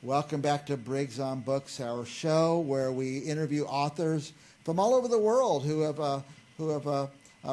Welcome back to Briggs on Books, our show where we interview authors from all over the world who have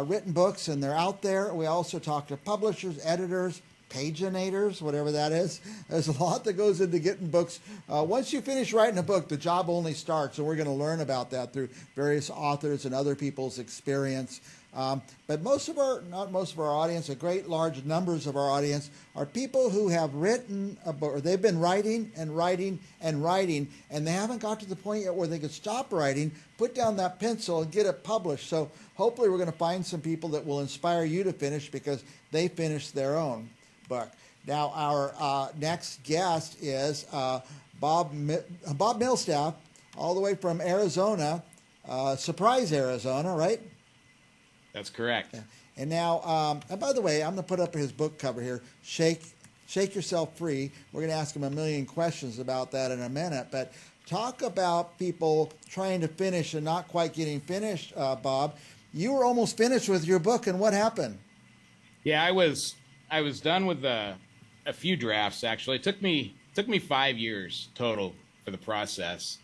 written books, and they're out there. We also talk to publishers, editors, paginators, whatever that is. There's a lot that goes into getting books. Once you finish writing a book, the job only starts, and we're going to learn about that through various authors and other people's experience. But not most of our audience, a great large numbers of our audience are people who have written a book, or they've been writing and writing and writing, and they haven't got to the point yet where they can stop writing, put down that pencil, and get it published. So hopefully we're going to find some people that will inspire you to finish because they finished their own book. Now our next guest is Bob Millsap, all the way from Arizona, Surprise, Arizona, right? That's correct. Yeah. And now, and by the way, I'm going to put up his book cover here, Shake Yourself Free. We're going to ask him a million questions about that in a minute. But talk about people trying to finish and not quite getting finished, Bob. You were almost finished with your book, and what happened? Yeah, I was done with a few drafts, actually. It took me 5 years total for the process.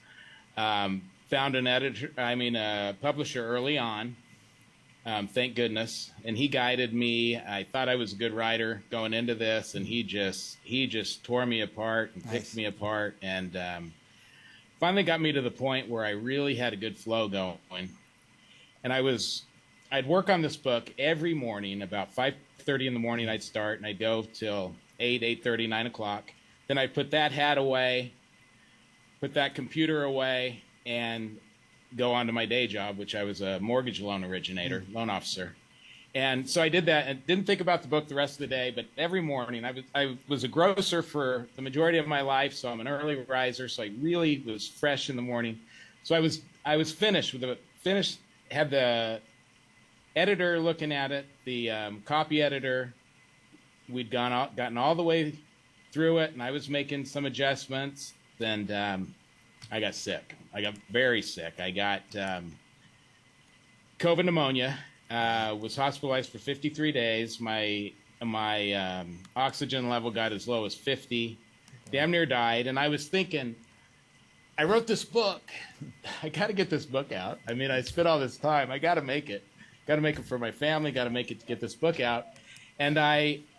Found a publisher early on. Thank goodness. And he guided me. I thought I was a good writer going into this, and he just tore me apart and picked me apart, and finally got me to the point where I really had a good flow going. And I'd work on this book every morning. About 5:30 in the morning I'd start, and I'd go till 8:30, 9 o'clock. Then I'd put that hat away, put that computer away, and go on to my day job, which I was a mortgage loan originator, loan officer. And so I did that and didn't think about the book the rest of the day, but every morning I was a grocer for the majority of my life, so I'm an early riser, so I really was fresh in the morning. So I was finished had the editor looking at it, the copy editor. We'd gotten all the way through it, and I was making some adjustments, and I got sick. I got very sick. I got COVID pneumonia, was hospitalized for 53 days. My oxygen level got as low as 50, damn near died. And I was thinking, I wrote this book. I got to get this book out. I mean, I spent all this time. I got to make it. Got to make it for my family. Got to make it to get this book out. And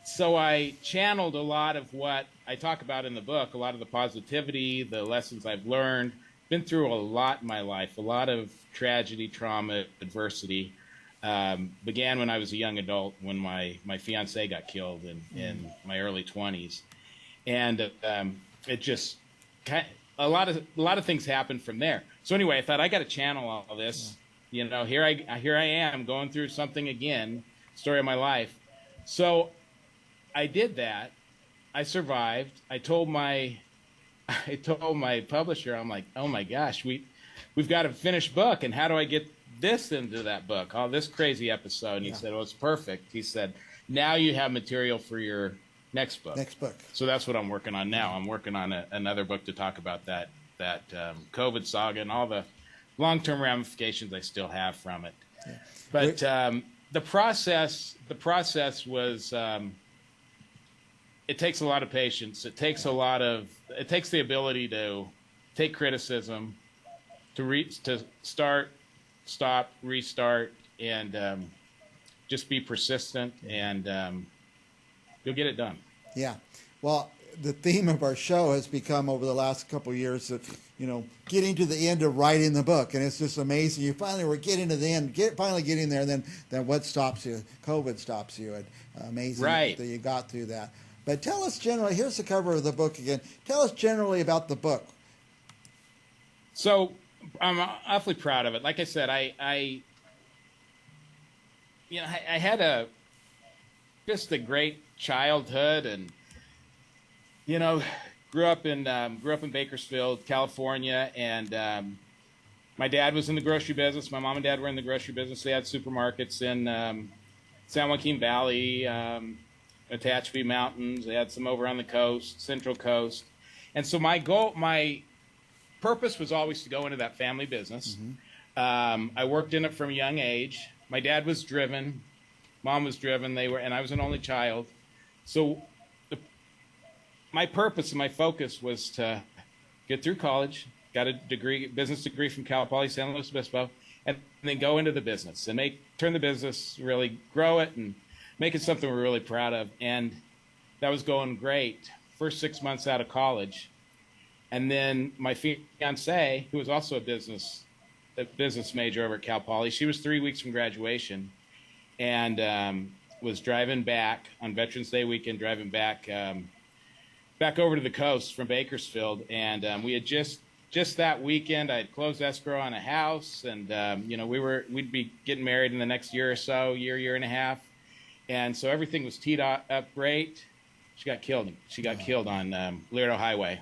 so I channeled a lot of what I talk about in the book, a lot of the positivity, the lessons I've learned. Been through a lot in my life, a lot of tragedy, trauma, adversity. Began when I was a young adult, when my fiance got killed in my early 20s. And it just a lot of things happened from there. So anyway, I thought I got to channel all this. You know, here I am going through something again, story of my life. So I did that. I survived. I told my publisher, I'm like, oh my gosh, we've got a finished book, and how do I get this into that book? Oh, this crazy episode. And he said, well, it's perfect. He said, now you have material for your next book. So that's what I'm working on now. I'm working on another book to talk about that COVID saga and all the long-term ramifications I still have from it. Yeah. But the process was. It takes a lot of patience. It takes the ability to take criticism, to start, stop, restart, and just be persistent, and you'll get it done. Yeah. Well, the theme of our show has become over the last couple of years that, getting to the end of writing the book, and it's just amazing. You finally were getting to the end, finally getting there, and then what stops you? COVID stops you. And amazing that you got through that. But tell us generally, here's the cover of the book again. Tell us generally about the book. So I'm awfully proud of it. Like I said, I had just a great childhood, and grew up in Bakersfield, California, and my dad was in the grocery business. My mom and dad were in the grocery business. They had supermarkets in San Joaquin Valley, Tehachapi Mountains. They had some over on the coast, Central Coast. And so my purpose was always to go into that family business. Mm-hmm. I worked in it from a young age. My dad was driven. Mom was driven. And I was an only child. So my purpose and my focus was to get through college, got a degree, business degree from Poly San Luis Obispo, and then go into the business and turn the business, really grow it and make it something we're really proud of. And that was going great. First 6 months out of college. And then my fiance, who was also a business major over at Cal Poly, she was 3 weeks from graduation and was driving back on Veterans Day weekend, driving back over to the coast from Bakersfield. And we had just that weekend, I had closed escrow on a house, and we'd be getting married in the next year or so, year and a half. And so everything was teed up great. She got killed. She got killed on Laredo Highway,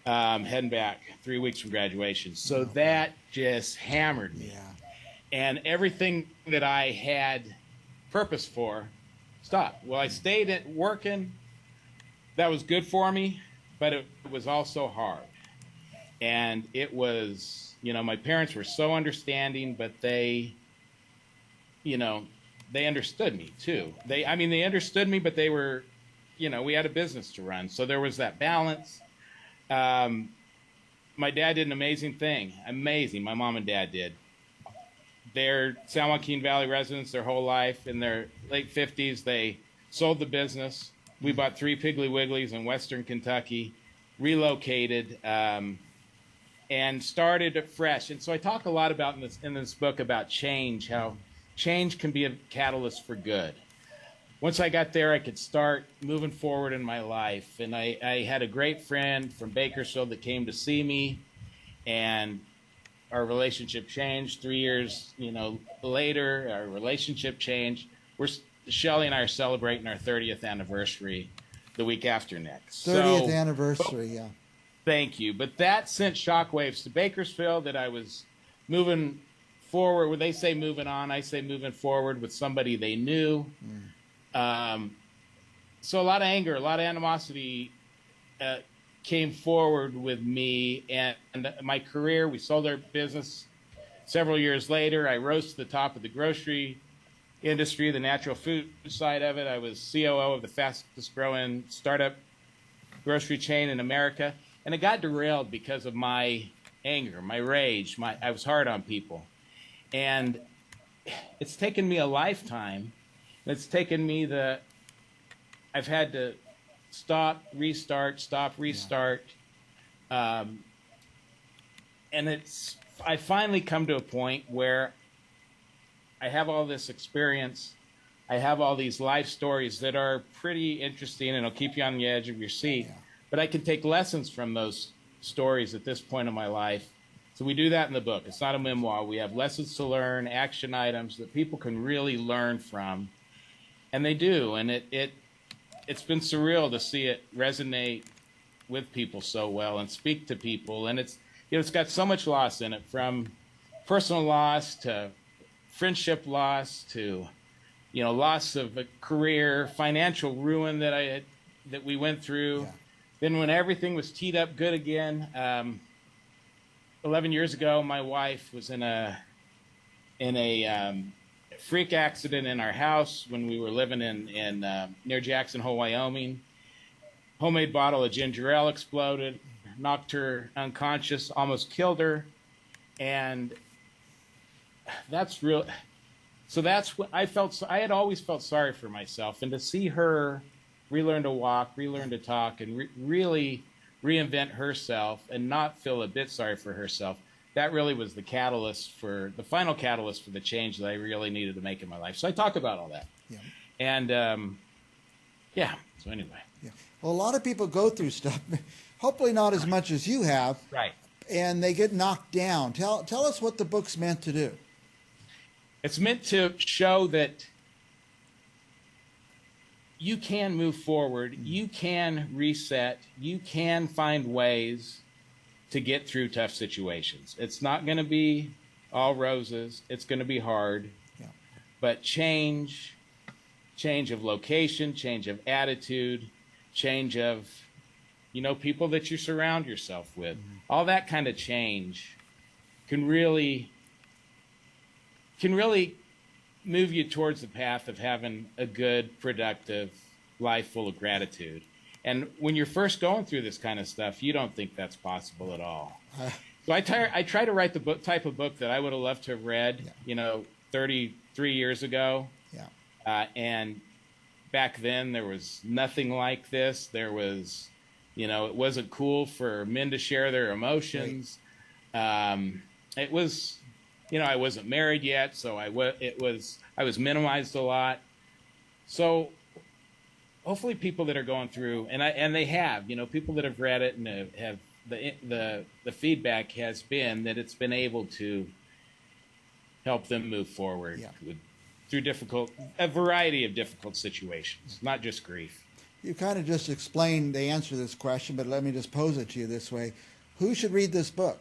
heading back 3 weeks from graduation. So that just hammered me. Yeah. And everything that I had purpose for stopped. Well, I stayed at working. That was good for me, but it was also hard. And it was, my parents were so understanding, but they understood me too. They understood me, but they were, we had a business to run. So there was that balance. My dad did an amazing thing. Amazing. My mom and dad did. They're San Joaquin Valley residents their whole life. In their late 50s, they sold the business. We bought 3 Piggly Wigglies in Western Kentucky, relocated, and started fresh. And so I talk a lot about in this book about change, how change can be a catalyst for good. Once I got there, I could start moving forward in my life. And I had a great friend from Bakersfield that came to see me, and our relationship changed. 3 years, later, our relationship changed. Shelley and I are celebrating our 30th anniversary the week after next. 30th anniversary, yeah. Thank you. But that sent shockwaves to Bakersfield that I was moving forward. When they say moving on, I say moving forward with somebody they knew. So a lot of anger, a lot of animosity came forward with me and my career. We sold our business several years later. I rose to the top of the grocery industry, the natural food side of it. I was COO of the fastest growing startup grocery chain in America. And it got derailed because of my anger, my rage. I was hard on people. And it's taken me a lifetime. It's taken me I've had to stop, restart. And I finally come to a point where I have all this experience. I have all these life stories that are pretty interesting and it'll keep you on the edge of your seat. Yeah. But I can take lessons from those stories at this point in my life. So we do that in the book. It's not a memoir. We have lessons to learn, action items that people can really learn from. And they do. And it's been surreal to see it resonate with people so well and speak to people. And it's got so much loss in it, from personal loss to friendship loss to, loss of a career, financial ruin that we went through. Yeah. Then when everything was teed up good again, 11 years ago, my wife was in a freak accident in our house when we were living in near Jackson Hole, Wyoming. Homemade bottle of ginger ale exploded, knocked her unconscious, almost killed her, and that's real. So that's what I felt. I had always felt sorry for myself, and to see her relearn to walk, relearn to talk, and really reinvent herself and not feel a bit sorry for herself, that really was the final catalyst for the change that I really needed to make in my life. So I talk about all that. Yeah. And, so anyway. Yeah. Well, a lot of people go through stuff, hopefully not as much as you have. Right. And they get knocked down. Tell us what the book's meant to do. It's meant to show that you can move forward, you can reset, you can find ways to get through tough situations. It's not going to be all roses. It's going to be hard. Yeah. But change of location, change of attitude, change of, people that you surround yourself with, all that kind of change can really move you towards the path of having a good, productive life full of gratitude. And when you're first going through this kind of stuff, you don't think that's possible at all. So I try to write the type of book that I would have loved to have read, 33 years ago. Yeah. And back then there was nothing like this. There was, it wasn't cool for men to share their emotions. Right. It was, I wasn't married yet, so I was minimized a lot. So hopefully people that are going through, and they have, people that have read it and have the feedback has been that it's been able to help them move forward through a variety of difficult situations, not just grief. You kind of just explained the answer to this question, but let me just pose it to you this way. Who should read this book?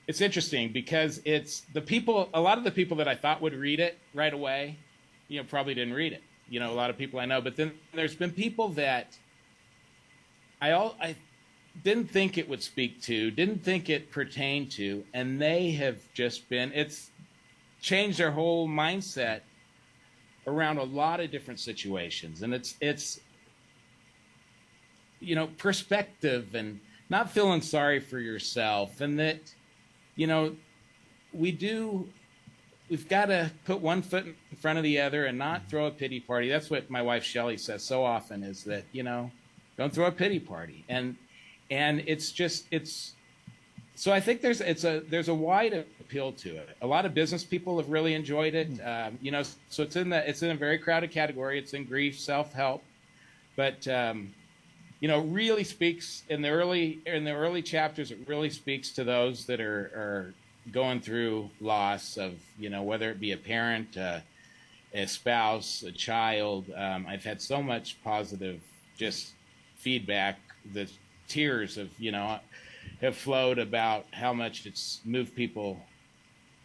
It's interesting because a lot of the people that I thought would read it right away, probably didn't read it. A lot of people I know, but then there's been people that I didn't think it would speak to, didn't think it pertained to, and they have just it's changed their whole mindset around a lot of different situations. And it's perspective and not feeling sorry for yourself, and that, we've got to put one foot in front of the other and not throw a pity party. That's what my wife Shelley says so often, is that, don't throw a pity party. And so I think there's a wide appeal to it. A lot of business people have really enjoyed it. So it's in a very crowded category. It's in grief, self-help, but really speaks in the early chapters. It really speaks to those that are going through loss of, whether it be a parent, a spouse, a child. I've had so much positive just feedback. The tears have flowed about how much it's moved people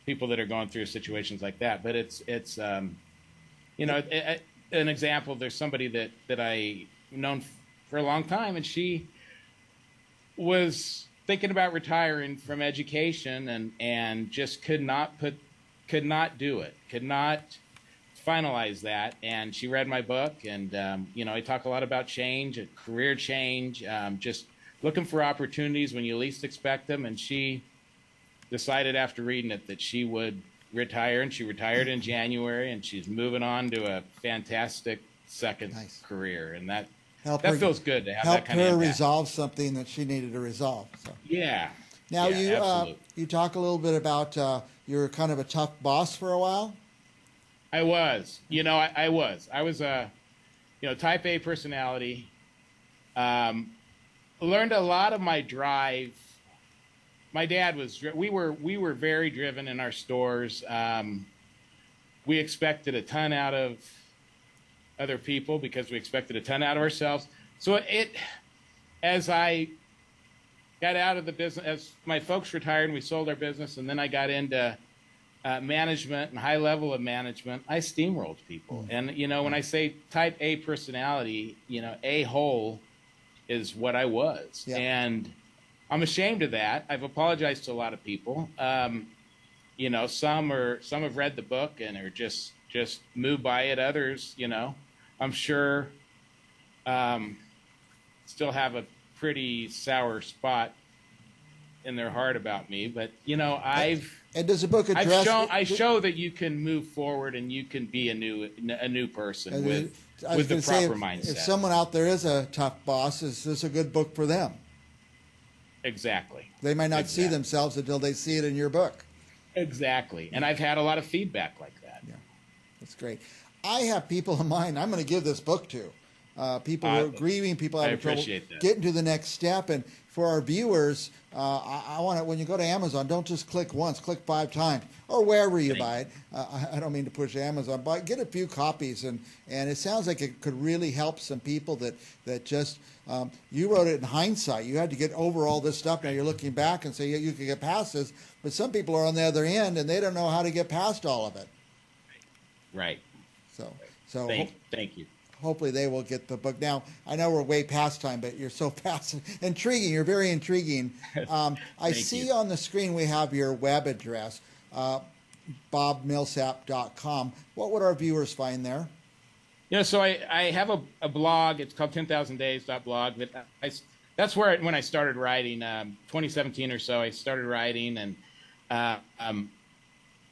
that are going through situations like that. But it's an example. There's somebody that I known for a long time, and she was thinking about retiring from education and just could not do it, could not finalize that. And she read my book, and I talk a lot about change, career change, just looking for opportunities when you least expect them. And she decided after reading it that she would retire, and she retired in January, and she's moving on to a fantastic second career. And that feels good to have that kind of impact. Help her resolve something that she needed to resolve. So. Yeah. Now absolutely. You talk a little bit about you were kind of a tough boss for a while. I was. I was a type A personality. Learned a lot of my drive. My dad was. We were very driven in our stores. We expected a ton out of other people because we expected a ton out of ourselves. So as I got out of the business, as my folks retired and we sold our business, and then I got into management and high level of management, I steamrolled people. And, when I say type A personality, A-hole is what I was. Yeah. And I'm ashamed of that. I've apologized to a lot of people. Some have read the book and are just moved by it. Others, I'm sure still have a pretty sour spot in their heart about me. But, and does the book address? I show that you can move forward and you can be a new person with the proper mindset. If someone out there is a tough boss, is this a good book for them? Exactly. They might not see themselves until they see it in your book. Exactly. And I've had a lot of feedback like that. Yeah, that's great. I have people in mind I'm going to give this book to. People who are grieving, people having trouble getting to the next step. And for our viewers, I want to, when you go to Amazon, don't just click once, click 5 times, or wherever you buy it. I don't mean to push Amazon, but get a few copies. And it sounds like it could really help some people that just, you wrote it in hindsight. You had to get over all this stuff. Now you're looking back and say, yeah, you can get past this. But some people are on the other end, and they don't know how to get past all of it. Right. So thank you. Hopefully they will get the book. Now, I know we're way past time, but you're so intriguing. You're very intriguing. I see on the screen we have your web address. bobmillsap.com. What would our viewers find there? Yeah, so I have a blog. It's called 10,000days.blog. But that's where when I started writing, 2017 or so, I started writing, and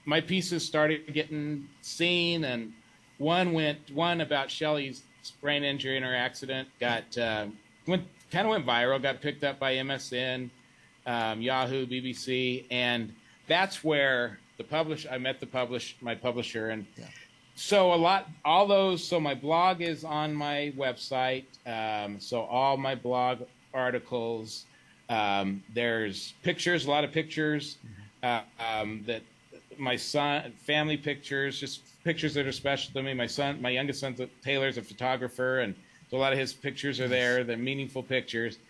my pieces started getting seen. And one about Shelley's brain injury in her accident kind of went viral. Got picked up by MSN, Yahoo, BBC, and that's where I met my publisher, and. Yeah. So so my blog is on my website. So all my blog articles, there's pictures, a lot of pictures, that my son, family pictures, just pictures that are special to me. My youngest son, Taylor's a photographer, and so a lot of his pictures are there. They're meaningful pictures.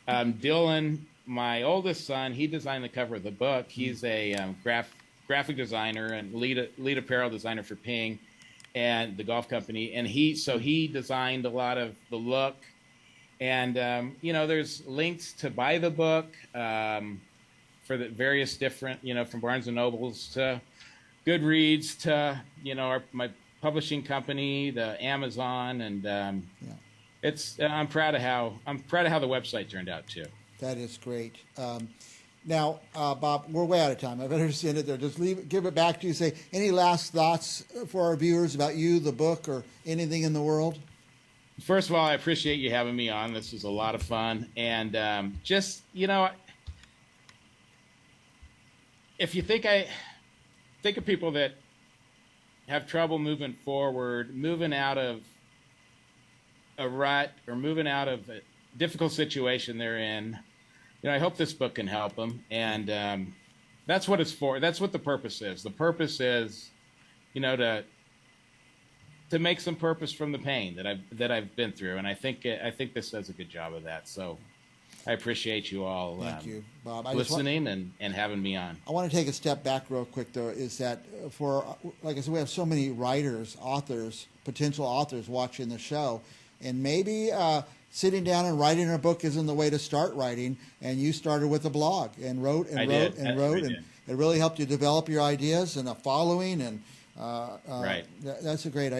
Dylan, my oldest son, he designed the cover of the book. He's a graphic designer and lead apparel designer for Ping and the golf company, and he designed a lot of the look, and there's links to buy the book for the various different, from Barnes and Nobles to Goodreads to my publishing company, the Amazon, and I'm proud of how the website turned out too. That is great. Now, Bob, we're way out of time. I better just end it there. Just give it back to you. Say, any last thoughts for our viewers about you, the book, or anything in the world? First of all, I appreciate you having me on. This was a lot of fun. And if you think of people that have trouble moving forward, moving out of a rut or moving out of a difficult situation they're in, I hope this book can help them, and that's what it's for. That's what the purpose is. The purpose is, to make some purpose from the pain that I've been through, and I think this does a good job of that. So, I appreciate you all. Thank you, Bob. Listening and having me on. I want to take a step back real quick, though. Is that like I said, we have so many writers, authors, potential authors watching the show, and maybe. Sitting down and writing a book isn't the way to start writing, and you started with a blog and wrote, and it really helped you develop your ideas and a following, and right. That's a great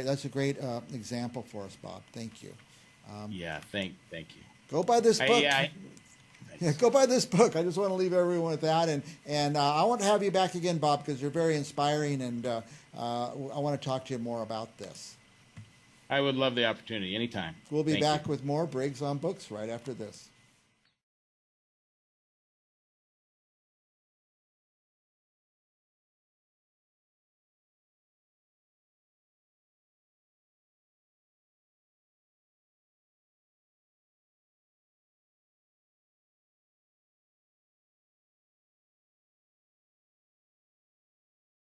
example for us, Bob. Thank you. Thank you. Go buy this book. Go buy this book. I just want to leave everyone with that, and I want to have you back again, Bob, because you're very inspiring, and I want to talk to you more about this. I would love the opportunity anytime. We'll be back with more Briggs on Books right after this.